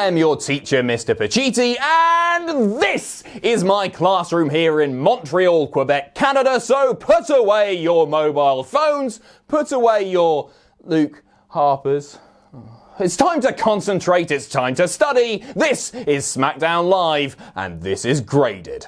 I am your teacher, Mr. Pacitti, and this is my classroom here in Montreal, Quebec, Canada, so put away your mobile phones, put away your Luke Harpers. It's time to concentrate, it's time to study. This is SmackDown Live, and this is Graded.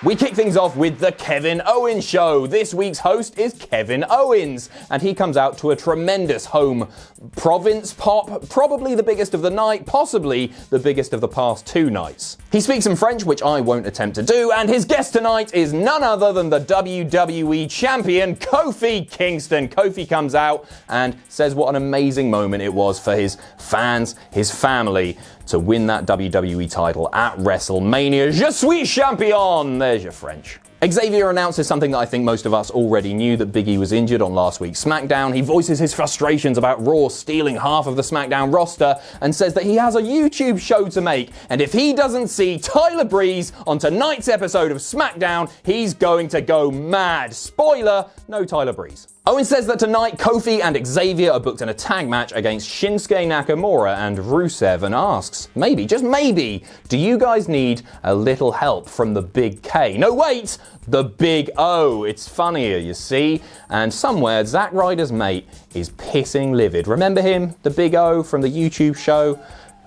We kick things off with the Kevin Owens Show. This week's host is Kevin Owens, and he comes out to a tremendous home province pop, probably the biggest of the night, possibly the biggest of the past 2 nights. He speaks in French, which I won't attempt to do, and his guest tonight is none other than the WWE Champion, Kofi Kingston. Kofi comes out and says what an amazing moment it was for his fans, his family, to win that WWE title at WrestleMania. Je suis champion! There's your French. Xavier announces something that I think most of us already knew, that Big E was injured on last week's SmackDown. He voices his frustrations about Raw stealing half of the SmackDown roster and says that he has a YouTube show to make, and if he doesn't see Tyler Breeze on tonight's episode of SmackDown, he's going to go mad. Spoiler, no Tyler Breeze. Owens says that tonight Kofi and Xavier are booked in a tag match against Shinsuke Nakamura and Rusev, and asks, maybe, just maybe, do you guys need a little help from the Big K? No, wait, the Big O. It's funnier, you see. And somewhere, Zack Ryder's mate is pissing livid. Remember him? The Big O from the YouTube show?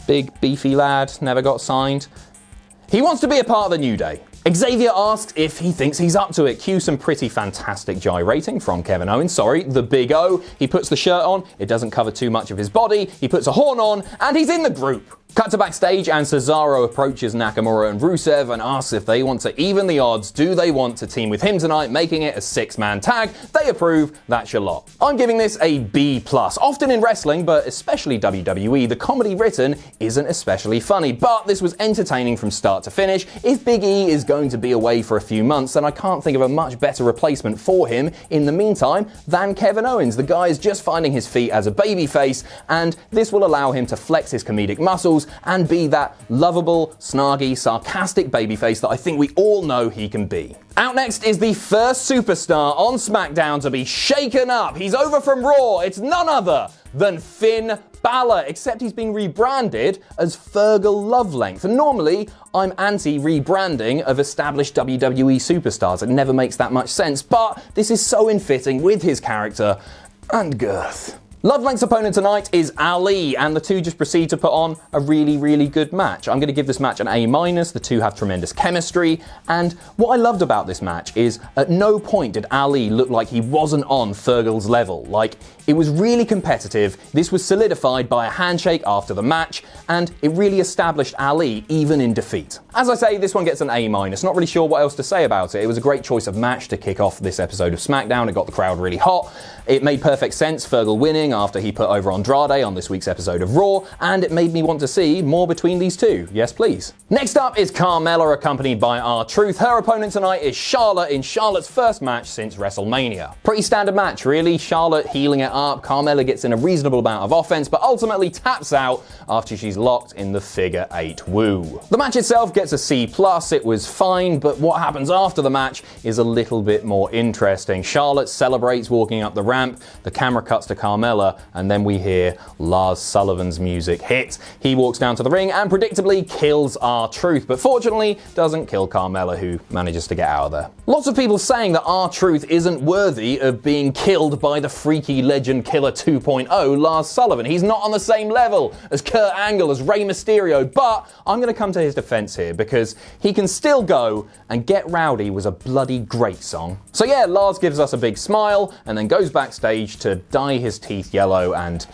Big, beefy lad, never got signed. He wants to be a part of the New Day. Xavier asks if he thinks he's up to it. Cue some pretty fantastic gyrating from Kevin Owens. Sorry, the Big O. He puts the shirt on. It doesn't cover too much of his body. He puts a horn on, and he's in the group. Cut to backstage, and Cesaro approaches Nakamura and Rusev and asks if they want to even the odds. Do they want to team with him tonight, making it a 6-man tag? They approve. That's your lot. I'm giving this a B+. Often in wrestling, but especially WWE, the comedy written isn't especially funny, but this was entertaining from start to finish. If Big E is going to be away for a few months, then I can't think of a much better replacement for him in the meantime than Kevin Owens. The guy is just finding his feet as a babyface, and this will allow him to flex his comedic muscles and be that lovable, snarky, sarcastic babyface that I think we all know he can be. Out next is the first superstar on SmackDown to be shaken up. He's over from Raw. It's none other than Finn Balor, except he's been rebranded as Fergal Lovelength. And normally, I'm anti-rebranding of established WWE superstars. It never makes that much sense, but this is so in-fitting with his character and girth. Lovelength's opponent tonight is Ali, and the two just proceed to put on a really, really good match. I'm going to give this match an A-. The two have tremendous chemistry, and what I loved about this match is at no point did Ali look like he wasn't on Fergal's level. Like, it was really competitive, this was solidified by a handshake after the match, and it really established Ali even in defeat. As I say, this one gets an A-. Not really sure what else to say about it. It was a great choice of match to kick off this episode of SmackDown. It got the crowd really hot. It made perfect sense, Fergal winning after he put over Andrade on this week's episode of Raw, and it made me want to see more between these two. Yes, please. Next up is Carmella, accompanied by R-Truth. Her opponent tonight is Charlotte in Charlotte's first match since WrestleMania. Pretty standard match, really. Charlotte healing it up. Carmella gets in a reasonable amount of offense, but ultimately taps out after she's locked in the figure 8 woo. The match itself gets a C+. It was fine, but what happens after the match is a little bit more interesting. Charlotte celebrates walking up the ramp. The camera cuts to Carmella, and then we hear Lars Sullivan's music hit. He walks down to the ring and predictably kills R-Truth, but fortunately doesn't kill Carmella, who manages to get out of there. Lots of people saying that R-Truth isn't worthy of being killed by the freaky legend killer 2.0, Lars Sullivan. He's not on the same level as Kurt Angle, as Rey Mysterio, but I'm going to come to his defense here, because he can still go, and Get Rowdy was a bloody great song. So yeah, Lars gives us a big smile, and then goes backstage to dye his teeth yellow and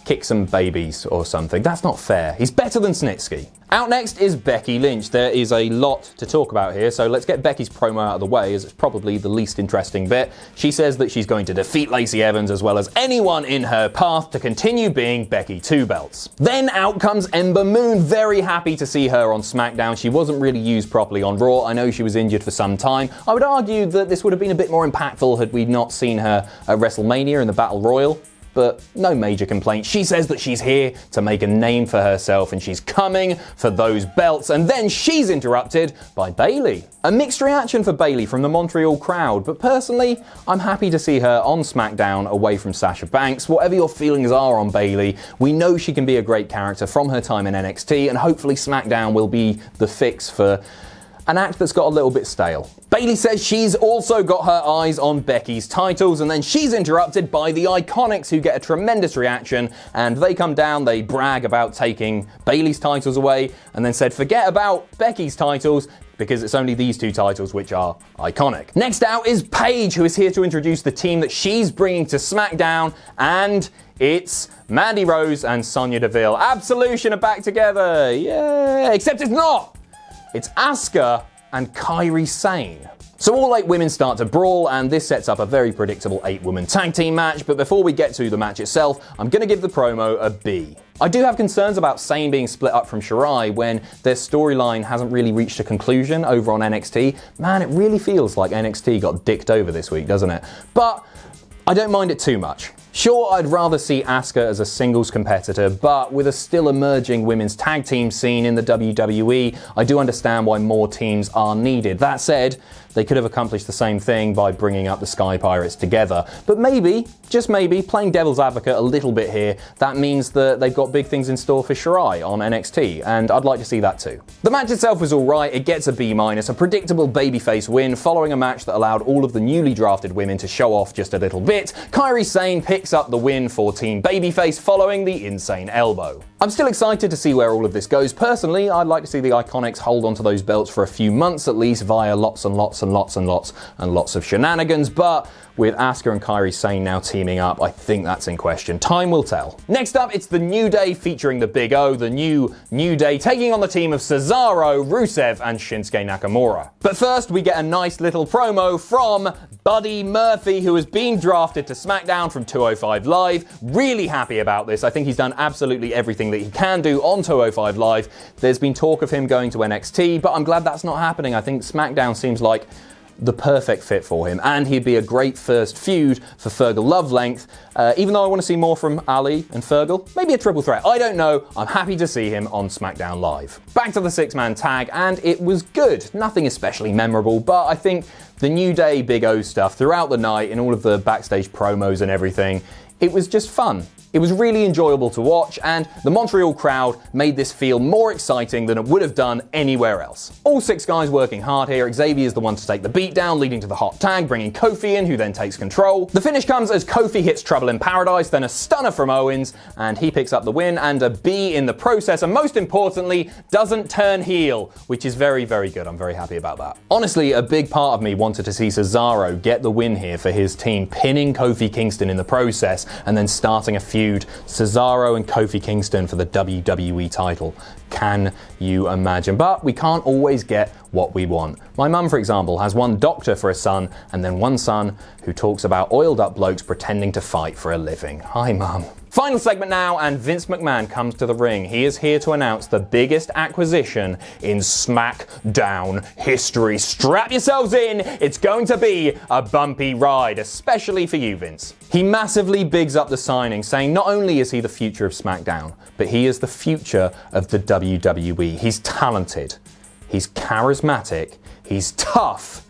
kick some babies or something. That's not fair. He's better than Snitsky. Out next is Becky Lynch. There is a lot to talk about here, so let's get Becky's promo out of the way, as it's probably the least interesting bit. She says that she's going to defeat Lacey Evans as well as anyone in her path to continue being Becky Two Belts. Then out comes Ember Moon. Very happy to see her on SmackDown. She wasn't really used properly on Raw. I know she was injured for some time. I would argue that this would have been a bit more impactful had we not seen her at WrestleMania in the Battle Royal. but no major complaints. She says that she's here to make a name for herself and she's coming for those belts, and then she's interrupted by Bayley. A mixed reaction for Bayley from the Montreal crowd, but personally, I'm happy to see her on SmackDown away from Sasha Banks. Whatever your feelings are on Bayley, we know she can be a great character from her time in NXT, and hopefully SmackDown will be the fix for an act that's got a little bit stale. Bayley says she's also got her eyes on Becky's titles, and then she's interrupted by the IIconics, who get a tremendous reaction, and they come down, they brag about taking Bayley's titles away, and then said forget about Becky's titles, because it's only these two titles which are iconic. Next out is Paige, who is here to introduce the team that she's bringing to SmackDown, and it's Mandy Rose and Sonya Deville. Absolution are back together, yeah, except it's not! It's Asuka and Kairi Sane. So all 8 women start to brawl, and this sets up a very predictable 8-woman tag team match, but before we get to the match itself, I'm going to give the promo a B. I do have concerns about Sane being split up from Shirai when their storyline hasn't really reached a conclusion over on NXT. Man, it really feels like NXT got dicked over this week, doesn't it? But I don't mind it too much. Sure, I'd rather see Asuka as a singles competitor, but with a still emerging women's tag team scene in the WWE, I do understand why more teams are needed. That said, they could have accomplished the same thing by bringing up the Sky Pirates together. But maybe, just maybe, playing devil's advocate a little bit here, that means that they've got big things in store for Shirai on NXT, and I'd like to see that too. The match itself was alright, it gets a B-, a predictable babyface win following a match that allowed all of the newly drafted women to show off just a little bit. Kairi Sane picks up the win for Team Babyface following the insane elbow. I'm still excited to see where all of this goes. Personally, I'd like to see the IIconics hold onto those belts for a few months at least via lots and lots of shenanigans, but with Asuka and Kairi Sane now teaming up, I think that's in question. Time will tell. Next up, it's the New Day featuring the Big O, the New Day taking on the team of Cesaro, Rusev, and Shinsuke Nakamura. But first, we get a nice little promo from Buddy Murphy, who has been drafted to SmackDown from 205 Live. Really happy about this. I think he's done absolutely everything that he can do on 205 Live. There's been talk of him going to NXT, but I'm glad that's not happening. I think SmackDown seems like the perfect fit for him, and he'd be a great first feud for Fergal Love Length. Even though I want to see more from Ali and Fergal, maybe a triple threat, I don't know. I'm happy to see him on SmackDown Live. Back to the 6-man tag, and it was good. Nothing especially memorable, but I think the New Day Big O stuff throughout the night in all of the backstage promos and everything, it was just fun. It was really enjoyable to watch, and the Montreal crowd made this feel more exciting than it would have done anywhere else. All 6 guys working hard here. Xavier is the one to take the beat down, leading to the hot tag, bringing Kofi in, who then takes control. The finish comes as Kofi hits Trouble in Paradise, then a stunner from Owens, and he picks up the win and a B in the process, and most importantly, doesn't turn heel, which is very, very good. I'm very happy about that. Honestly, a big part of me wanted to see Cesaro get the win here for his team, pinning Kofi Kingston in the process, and then starting a feud Cesaro and Kofi Kingston for the WWE title. Can you imagine? But we can't always get what we want. My mum, for example, has one doctor for a son and then one son who talks about oiled up blokes pretending to fight for a living. Hi, Mum. Final segment now, and Vince McMahon comes to the ring. He is here to announce the biggest acquisition in SmackDown history. Strap yourselves in, it's going to be a bumpy ride, especially for you, Vince. He massively bigs up the signing, saying not only is he the future of SmackDown, but he is the future of the WWE. He's talented, he's charismatic, he's tough,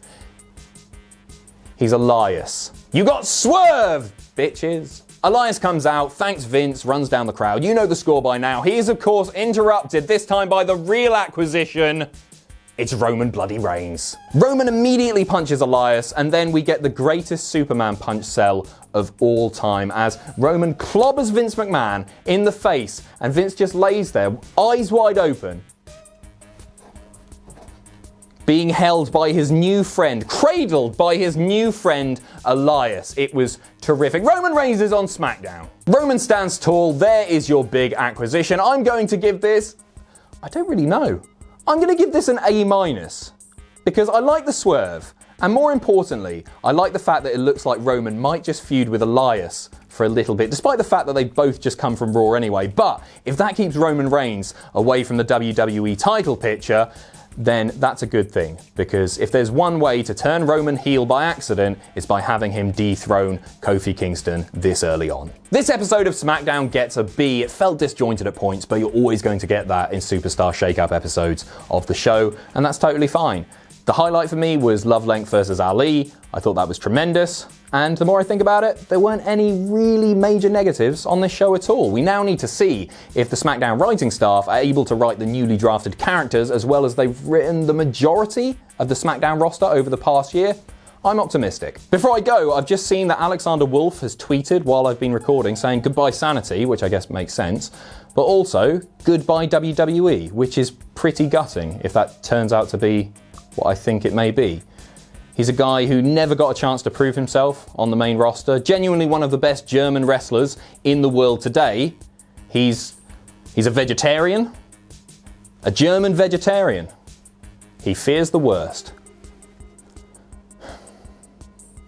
he's Elias. You got Swerve, bitches. Elias comes out, thanks Vince, runs down the crowd. You know the score by now. He is, of course, interrupted, this time by the real acquisition. It's Roman bloody Reigns. Roman immediately punches Elias, and then we get the greatest Superman punch cell of all time as Roman clobbers Vince McMahon in the face, and Vince just lays there, eyes wide open, being held by his new friend, cradled by his new friend, Elias. It was terrific. Roman Reigns is on SmackDown. Roman stands tall. There is your big acquisition. I'm going to give this, I don't really know. I'm going to give this an A-, because I like the swerve. And more importantly, I like the fact that it looks like Roman might just feud with Elias for a little bit, despite the fact that they both just come from Raw anyway. But if that keeps Roman Reigns away from the WWE title picture, then that's a good thing, because if there's one way to turn Roman heel by accident, it's by having him dethrone Kofi Kingston this early on. This episode of SmackDown gets a B. It felt disjointed at points, but you're always going to get that in Superstar Shakeup episodes of the show, and that's totally fine. The highlight for me was Love Length versus Ali. I thought that was tremendous. And the more I think about it, there weren't any really major negatives on this show at all. We now need to see if the SmackDown writing staff are able to write the newly drafted characters as well as they've written the majority of the SmackDown roster over the past year. I'm optimistic. Before I go, I've just seen that Alexander Wolf has tweeted while I've been recording saying goodbye sanity, which I guess makes sense, but also goodbye WWE, which is pretty gutting if that turns out to be what I think it may be. He's a guy who never got a chance to prove himself on the main roster, genuinely one of the best German wrestlers in the world today. He's a vegetarian, a German vegetarian. He fears the worst.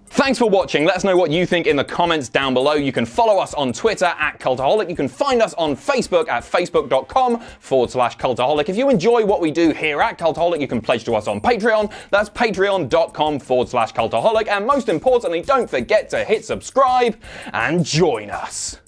Thanks for watching. Let us know what you think in the comments down below. You can follow us on Twitter at Cultaholic. You can find us on Facebook at facebook.com/Cultaholic. If you enjoy what we do here at Cultaholic, you can pledge to us on Patreon. That's patreon.com/Cultaholic. And most importantly, don't forget to hit subscribe and join us.